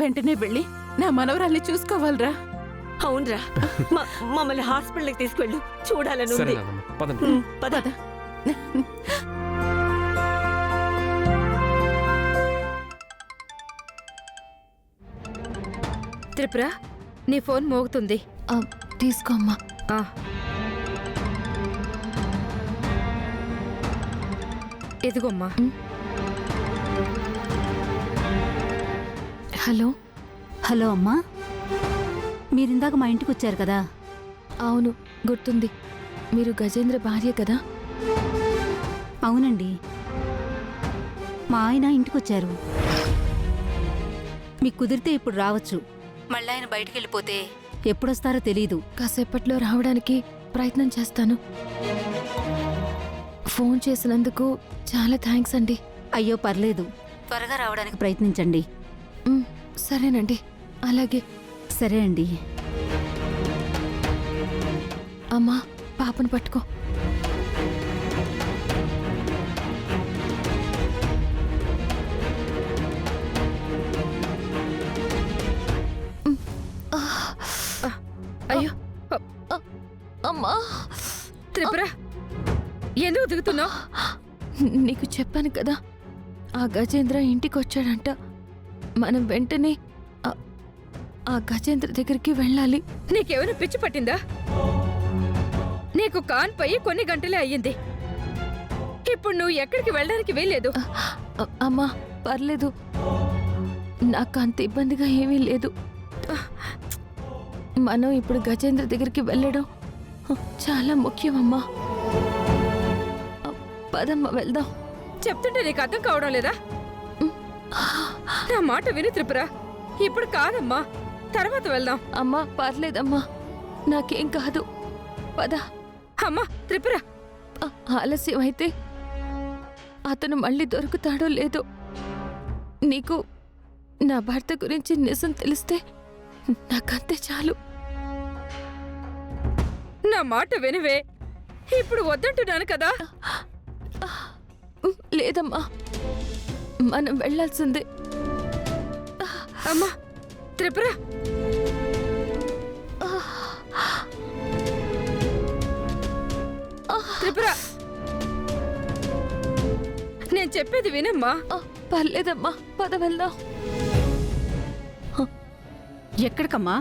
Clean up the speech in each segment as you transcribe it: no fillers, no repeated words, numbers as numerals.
వెంటనే వెళ్ళి నా మనవరాల్ని చూసుకోవాలరా. అవునరా, మమ్మల్ని హాస్పిటల్కి తీసుకెళ్ళు, చూడాలని సరే ఉంది. నాన్నమ్మ, పదండి. పద. త్రిపుర, నీ ఫోన్ మోగుతుంది. తీసుకో అమ్మా. ఎదుగోమ్మా. హలో. హలో అమ్మా, మీరిందాక మా ఇంటికి వచ్చారు కదా? అవును, గుర్తుంది. మీరు గజేంద్ర భార్య కదా? అవునండి, మా ఆయన ఇంటికొచ్చారు. మీకు కుదిరితే ఇప్పుడు రావచ్చు. మళ్ళీ ఆయన బయటికి వెళ్ళిపోతే ఎప్పుడొస్తారో తెలీదు. కాసేపట్లో రావడానికి ప్రయత్నం చేస్తాను. ఫోన్ చేసినందుకు చాలా థ్యాంక్స్ అండి. అయ్యో పర్లేదు, త్వరగా రావడానికి ప్రయత్నించండి. సరేనండి, అలాగే. సరే అండి. అమ్మా, పాపను పట్టుకో. అయ్యో అమ్మా. త్రిపుర, ఎందుకు దిగుతున్నావు? నీకు చెప్పాను కదా, ఆ గజేంద్ర ఇంటికి వచ్చాడంట. మనం వెంటనే ఆ గజేంద్ర దగ్గరికి వెళ్ళాలి. నీకేమైనా పిచ్చి పట్టిందా? నీకు కాన్ పోయి కొన్ని గంటలే అయ్యింది. ఇప్పుడు నువ్వు ఎక్కడికి వెళ్ళడానికి వీల్లేదు. అమ్మా పర్లేదు, నాకు అంత ఇబ్బందిగా ఏమీ లేదు. మనం ఇప్పుడు గజేంద్ర దగ్గరికి వెళ్ళడం చాలా ముఖ్యమమ్మా. పదమ్మ వెళ్దాం. చెప్తుంటే నీకు అర్థం కావడం లేదా? నా మాట విను త్రిపుర, ఇప్పుడు కాదమ్మా, తర్వాత వెళ్దాం. అమ్మా పర్లేదమ్మా, నాకేం కాదు. పద. అమ్మా త్రిపుర, ఆలస్యం అయితే అతను మళ్ళీ దొరుకుతాడో లేదో. నీకు నా భర్త గురించి నిజం తెలిస్తే నాకంతే చాలు. నా మాట వినవే, ఇప్పుడు వద్దంటున్నాను కదా. లేదమ్మా, మనం వెళ్ళాల్సిందే. అమ్మా త్రిపుర, త్రిపుర, నేను చెప్పేది వినమ్మా. పర్లేదమ్మా, పద వెళ్దాం. ఎక్కడికమ్మా?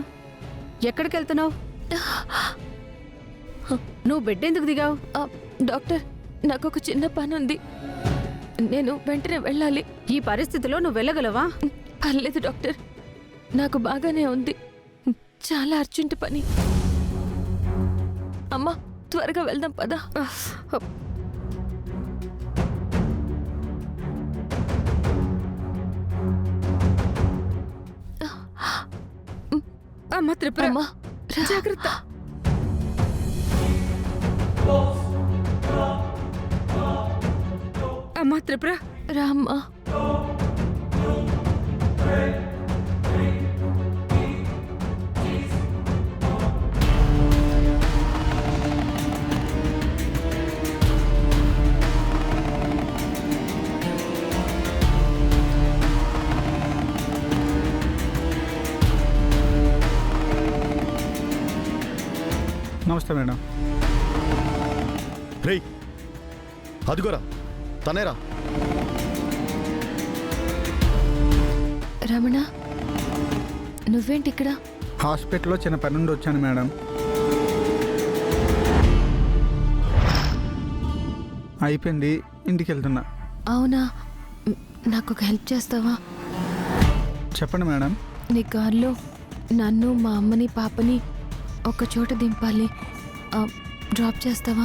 ఎక్కడికి వెళ్తున్నావు? నువ్వు బెడ్ ఎందుకు దిగావు? డాక్టర్, నాకు ఒక చిన్న పని ఉంది, నేను వెంటనే వెళ్ళాలి. ఈ పరిస్థితిలో నువ్వు వెళ్ళగలవా? పర్లేదు డాక్టర్, నాకు బాగానే ఉంది. చాలా అర్జెంట్ పని. అమ్మా త్వరగా వెళ్దాం, పద. అమ్మా త్రిపుర, అమ్మా జాగ్రత్త. అమ్మా త్రిపుర, రామ్మా. నమస్తే మేడం. రే, అదిగోరా తనేరా. రమణ, నువ్వేంటి ఇక్కడ? హాస్పిటల్లో చిన్న పని నుండి వచ్చాను మేడం. అయిపోయింది, ఇంటికి వెళ్తున్నా. అవునా, నాకు ఒక హెల్ప్ చేస్తావా? చెప్పండి మేడం. నీ కారులో నన్ను, మా అమ్మని, పాపని ఒక చోట దింపాలి. డ్రాప్ చేస్తావా?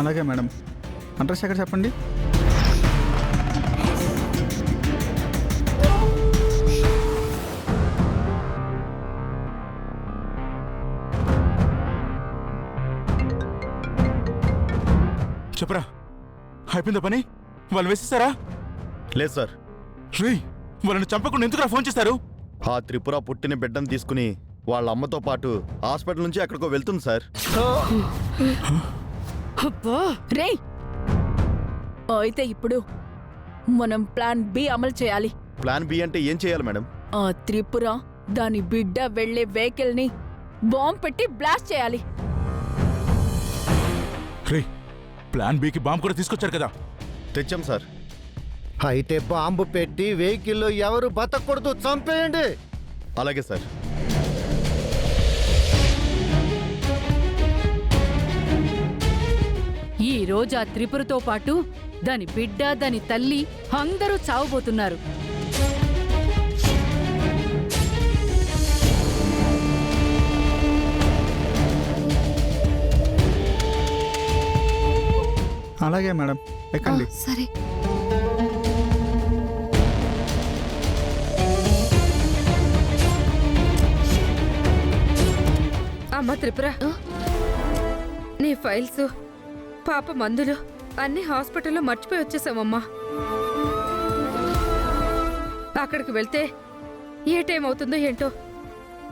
అలాగే మేడం. అడ్రస్ ఎక్కడ చెప్పండి. చెప్పరా, అయిపోయిందా పని? వాళ్ళు వేసేస్తారా? లేదు సార్. శ్రీ, వాళ్ళని చంపకుండా ఎందుకు ఫోన్ చేస్తారు? ఆ త్రిపుర పుట్టిన బిడ్డను తీసుకుని వాళ్ళ అమ్మతో పాటు హాస్పిటల్ నుంచి ఎక్కడికో వెళ్తుంది సార్. రేయ్, అయితే ఇప్పుడు మనం ప్లాన్ బి అమలు చేయాలి. ప్లాన్ బి అంటే ఏం చేయాలి మేడం? ఆ త్రిపుర దాని బిడ్డ వెళ్లే వెహికల్ ని బాంబ్ పెట్టి బ్లాస్ట్ చేయాలి. రే ప్లాన్ బికి బాంబు కూడా తీసుకొచ్చారు కదా. తెచ్చాం సార్. అయితే బాంబు పెట్టి వెహికల్లో ఎవరు బతకూడదు, చంపేయండి. అలాగే సార్. ఈ రోజు ఆ త్రిపురతో పాటు దాని బిడ్డ దాని తల్లి అందరూ చావబోతున్నారు. అలాగే మేడం, ఎక్కండి. సరే. అమ్మా త్రిపుర, నీ ఫైల్స్, పాప మందులు అన్ని హాస్పిటల్లో మర్చిపోయి వచ్చేసామమ్మా. అక్కడికి వెళ్తే ఏ టైం అవుతుందో ఏంటో,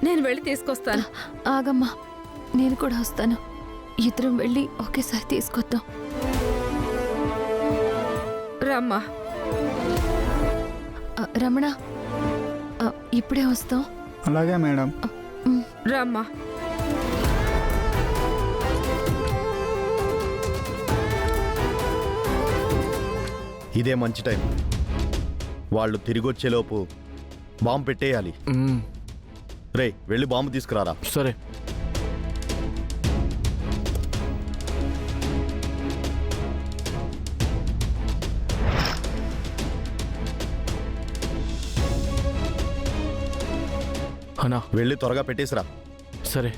నేను వెళ్ళి తీసుకొస్తాను. ఆగమ్మా, నేను కూడా వస్తాను. ఇద్దరం వెళ్ళి ఒకేసారి తీసుకొద్దాం. రామ్మా. రమణ, ఇప్పుడే వస్తాం. అలాగే మేడం. రామ్మా. ఇదే మంచి టైం. వాళ్ళు తిరిగొచ్చేలోపు బాంబు పెట్టేయాలి. రే వెళ్ళి బాంబు తీసుకురారా. సరే. అన్నా వెళ్ళి త్వరగా పెట్టేసిరా. సరే.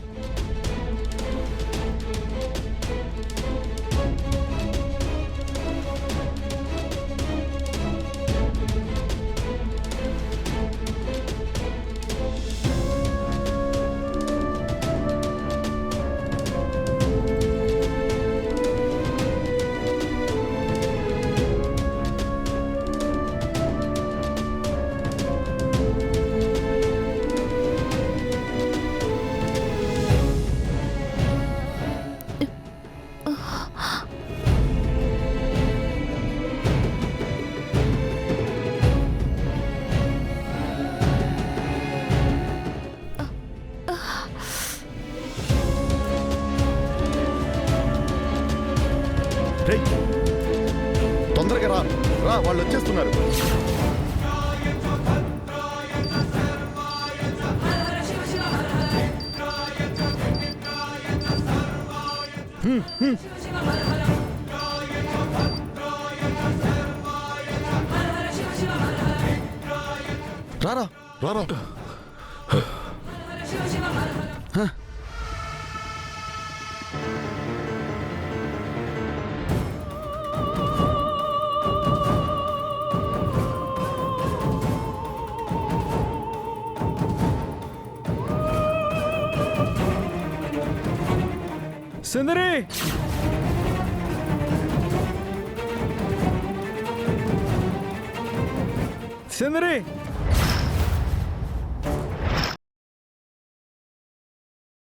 రేయ్, తొందరగా రా రా, వాళ్ళు వచ్చేస్తున్నారు. రారా రారా. సుందరి, సుందరి,